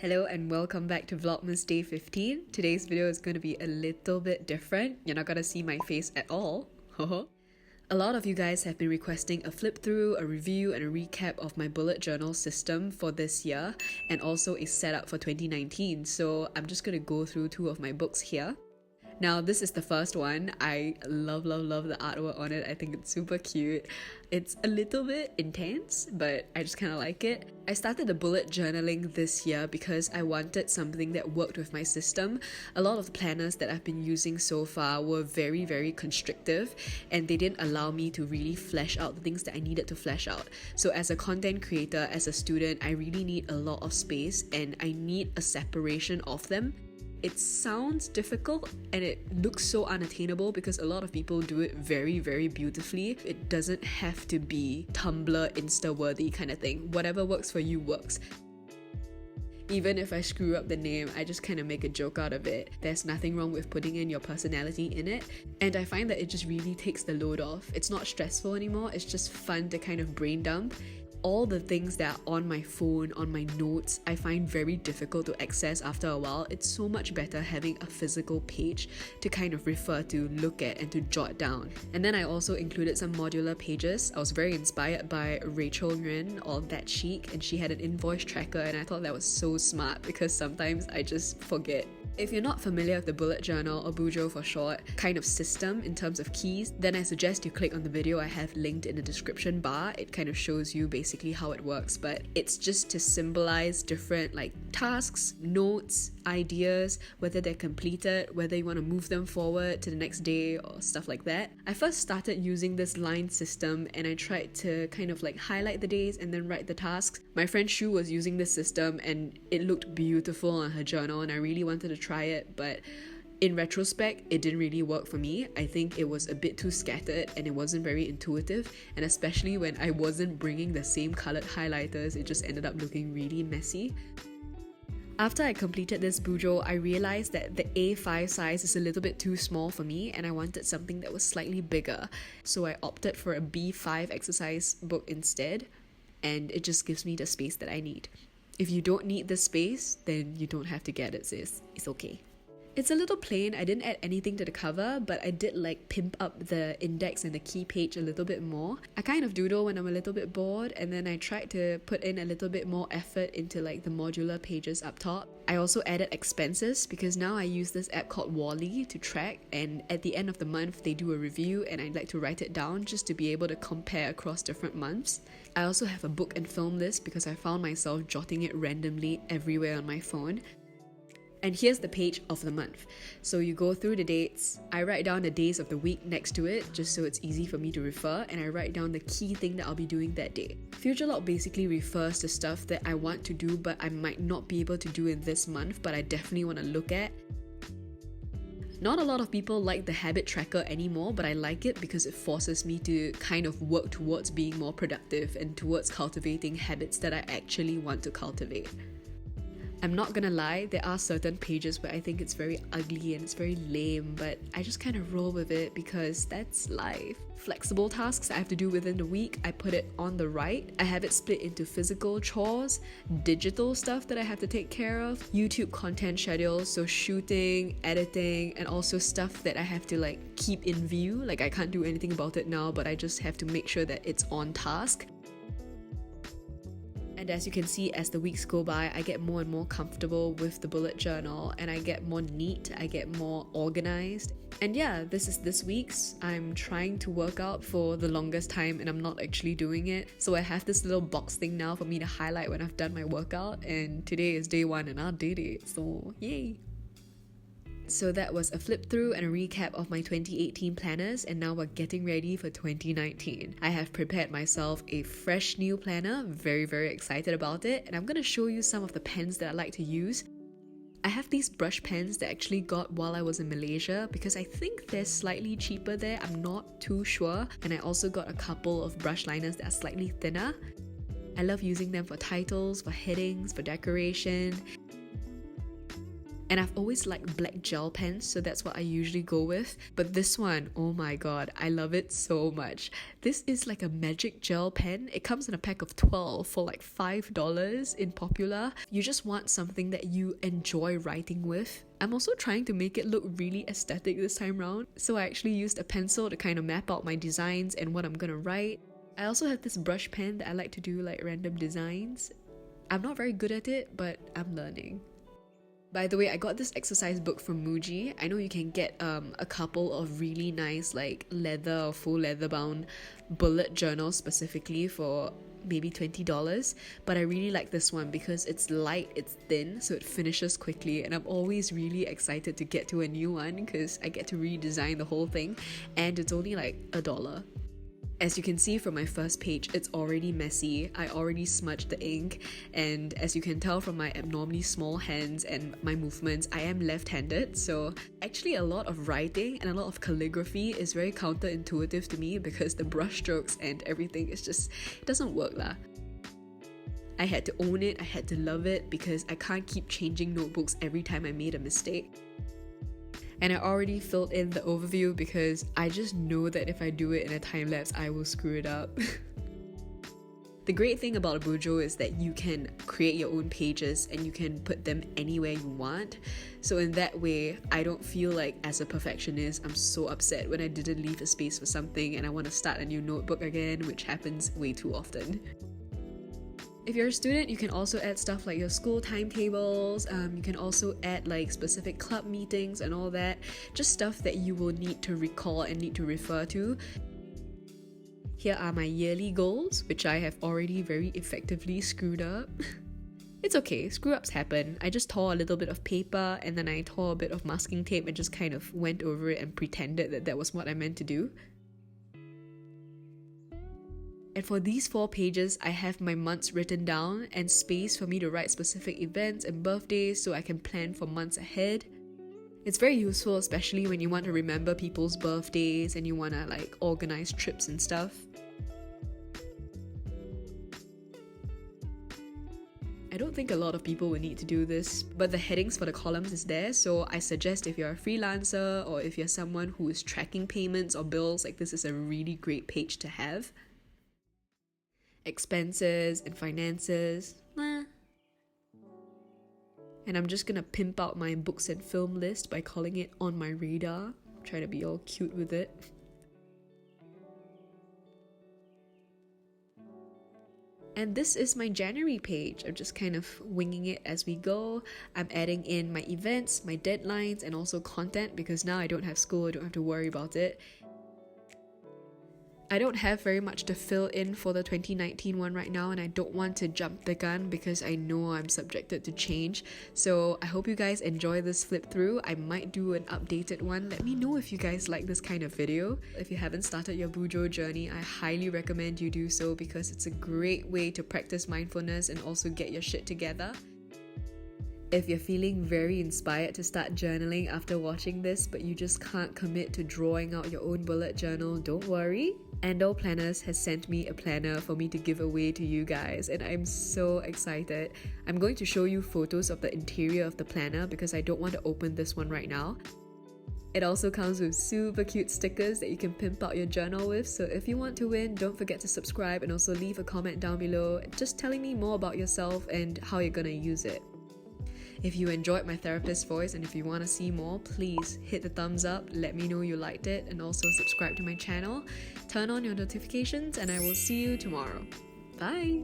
Hello and welcome back to Vlogmas Day 15. Today's video is going to be a little bit different. You're not going to see my face at all. A lot of you guys have been requesting a flip through, a review and a recap of my bullet journal system for this year and also a setup for 2019. So I'm just going to go through two of my books here. Now this is the first one. I love the artwork on it. I think it's super cute. It's a little bit intense, but I just kind of like it. I started the bullet journaling this year because I wanted something that worked with my system. A lot of the planners that I've been using so far were very constrictive and they didn't allow me to really flesh out the things that I needed to flesh out. So as a content creator, as a student, I really need a lot of space and I need a separation of them. It sounds difficult and it looks so unattainable because a lot of people do it very beautifully. It doesn't have to be Tumblr Insta-worthy kind of thing. Whatever works for you works. Even if I screw up the name, I just kind of make a joke out of it. There's nothing wrong with putting in your personality in it. And I find that it just really takes the load off. It's not stressful anymore, it's just fun to kind of brain dump. All the things that are on my phone, on my notes, I find very difficult to access after a while. It's so much better having a physical page to kind of refer to, look at and to jot down. And then I also included some modular pages. I was very inspired by Rachel Nguyen or That Chic, and she had an invoice tracker and I thought that was so smart because sometimes I just forget. If you're not familiar with the bullet journal, or bujo for short, kind of system in terms of keys, then I suggest you click on the video I have linked in the description bar. It kind of shows you basically how it works, but it's just to symbolize different tasks, notes, ideas, whether they're completed, whether you want to move them forward to the next day or stuff like that. I first started using this line system and I tried to kind of highlight the days and then write the tasks. My friend Shu was using this system and it looked beautiful on her journal and I really wanted to try it, but in retrospect it didn't really work for me. I think it was a bit too scattered and it wasn't very intuitive, and especially when I wasn't bringing the same colored highlighters, it just ended up looking really messy. After I completed this bujo, I realized that the A5 size is a little bit too small for me and I wanted something that was slightly bigger. So I opted for a B5 exercise book instead, and it just gives me the space that I need. If you don't need the space, then you don't have to get it, sis. It's okay. It's a little plain. I didn't add anything to the cover, but I did pimp up the index and the key page a little bit more. I kind of doodle when I'm a little bit bored, and then I tried to put in a little bit more effort into the modular pages up top. I also added expenses because now I use this app called Wally to track, and at the end of the month they do a review and I like to write it down just to be able to compare across different months. I also have a book and film list because I found myself jotting it randomly everywhere on my phone. And here's the page of the month. So you go through the dates, I write down the days of the week next to it just so it's easy for me to refer, and I write down the key thing that I'll be doing that day. Future log basically refers to stuff that I want to do but I might not be able to do in this month, but I definitely want to look at. Not a lot of people like the habit tracker anymore, but I like it because it forces me to kind of work towards being more productive and towards cultivating habits that I actually want to cultivate. I'm not gonna lie, there are certain pages where I think it's very ugly and it's very lame, but I just kind of roll with it because that's life. Flexible tasks I have to do within the week, I put it on the right. I have it split into physical chores, digital stuff that I have to take care of, YouTube content schedules, so shooting, editing, and also stuff that I have to keep in view. I can't do anything about it now, but I just have to make sure that it's on task. And as you can see, as the weeks go by, I get more and more comfortable with the bullet journal and I get more neat, I get more organized. And yeah, this is this week's. I'm trying to work out for the longest time and I'm not actually doing it. So I have this little box thing now for me to highlight when I've done my workout, and today is day 1 and I did it, so yay! So that was a flip through and a recap of my 2018 planners, and now we're getting ready for 2019. I have prepared myself a fresh new planner, very excited about it, and I'm going to show you some of the pens that I like to use. I have these brush pens that I actually got while I was in Malaysia because I think they're slightly cheaper there, I'm not too sure, and I also got a couple of brush liners that are slightly thinner. I love using them for titles, for headings, for decoration. And I've always liked black gel pens, so that's what I usually go with. But this one, oh my god, I love it so much. This is like a magic gel pen. It comes in a pack of 12 for like $5 in Popular. You just want something that you enjoy writing with. I'm also trying to make it look really aesthetic this time round, so I actually used a pencil to kind of map out my designs and what I'm gonna write. I also have this brush pen that I like to do like random designs. I'm not very good at it, but I'm learning. By the way, I got this exercise book from Muji. I know you can get a couple of really nice like leather or full leather bound bullet journals specifically for maybe $20, but I really like this one because it's light, it's thin, so it finishes quickly, and I'm always really excited to get to a new one because I get to redesign the whole thing, and it's only like $1. As you can see from my first page, it's already messy. I already smudged the ink, and as you can tell from my abnormally small hands and my movements, I am left-handed, so actually a lot of writing and a lot of calligraphy is very counterintuitive to me because the brush strokes and everything is just, it doesn't work lah. I had to own it, I had to love it because I can't keep changing notebooks every time I made a mistake. And I already filled in the overview because I just know that if I do it in a time lapse, I will screw it up. The great thing about a bujo is that you can create your own pages and you can put them anywhere you want. So in that way, I don't feel like as a perfectionist, I'm so upset when I didn't leave a space for something and I want to start a new notebook again, which happens way too often. If you're a student, you can also add stuff like your school timetables, you can also add like specific club meetings and all that, just stuff that you will need to recall and need to refer to. Here are my yearly goals, which I have already very effectively screwed up. It's okay, screw-ups happen. I just tore a little bit of paper and then I tore a bit of masking tape and just kind of went over it and pretended that that was what I meant to do. And for these 4 pages, I have my months written down and space for me to write specific events and birthdays so I can plan for months ahead. It's very useful, especially when you want to remember people's birthdays and you want to like organize trips and stuff. I don't think a lot of people will need to do this, but the headings for the columns is there, so I suggest if you're a freelancer or if you're someone who is tracking payments or bills, like this is a really great page to have. Expenses and finances, nah. And I'm just gonna pimp out my books and film list by calling it On My Radar. Try to be all cute with it. And this is my January page. I'm just kind of winging it as we go. I'm adding in my events, my deadlines, and also content because now I don't have school, I don't have to worry about it. I don't have very much to fill in for the 2019 one right now, and I don't want to jump the gun because I know I'm subjected to change. So I hope you guys enjoy this flip through. I might do an updated one. Let me know if you guys like this kind of video. If you haven't started your bujo journey, I highly recommend you do so because it's a great way to practice mindfulness and also get your shit together. If you're feeling very inspired to start journaling after watching this, but you just can't commit to drawing out your own bullet journal, don't worry. Anndol Planners has sent me a planner for me to give away to you guys, and I'm so excited. I'm going to show you photos of the interior of the planner because I don't want to open this one right now. It also comes with super cute stickers that you can pimp out your journal with, so if you want to win, don't forget to subscribe and also leave a comment down below just telling me more about yourself and how you're gonna use it. If you enjoyed my therapist voice and if you want to see more, please hit the thumbs up, let me know you liked it, and also subscribe to my channel. Turn on your notifications and I will see you tomorrow. Bye!